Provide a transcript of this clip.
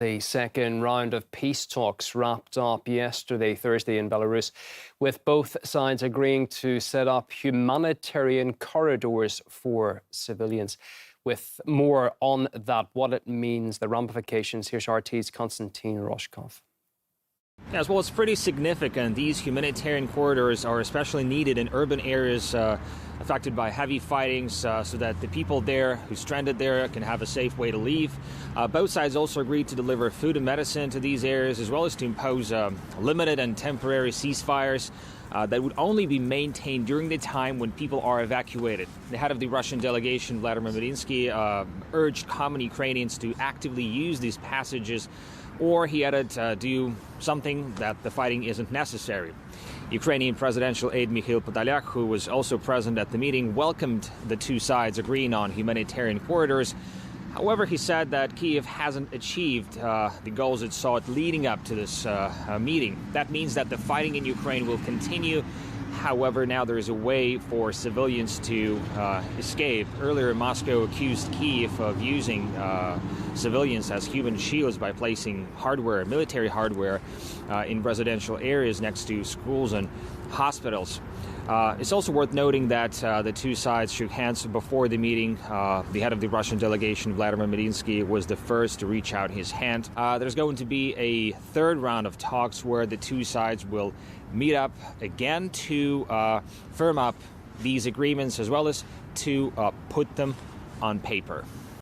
The second round of peace talks wrapped up yesterday, Thursday, in Belarus, with both sides agreeing to set up humanitarian corridors for civilians. With more on that, what it means, the ramifications, here's RT's Konstantin Roshkov. Yes, well, it's pretty significant. These humanitarian corridors are especially needed in urban areas affected by heavy fighting, so that the people there who stranded there can have a safe way to leave. Both sides also agreed to deliver food and medicine to these areas, as well as to impose limited and temporary ceasefires that would only be maintained during the time when people are evacuated. The head of the Russian delegation, Vladimir Medinsky, urged common Ukrainians to actively use these passages, or he added, do something that the fighting isn't necessary. Ukrainian presidential aide Mikhail Podolyak, who was also present at the meeting, welcomed the two sides agreeing on humanitarian corridors. However, he said that Kyiv hasn't achieved the goals it sought leading up to this meeting. That means that the fighting in Ukraine will continue. However, now there is a way for civilians to escape. Earlier, Moscow accused Kyiv of using civilians as human shields by placing hardware, military hardware, in residential areas next to schools and hospitals. It's also worth noting that the two sides shook hands before the meeting. The head of the Russian delegation, Vladimir Medinsky, was the first to reach out his hand. There's going to be a third round of talks where the two sides will meet up again to firm up these agreements, as well as to put them on paper.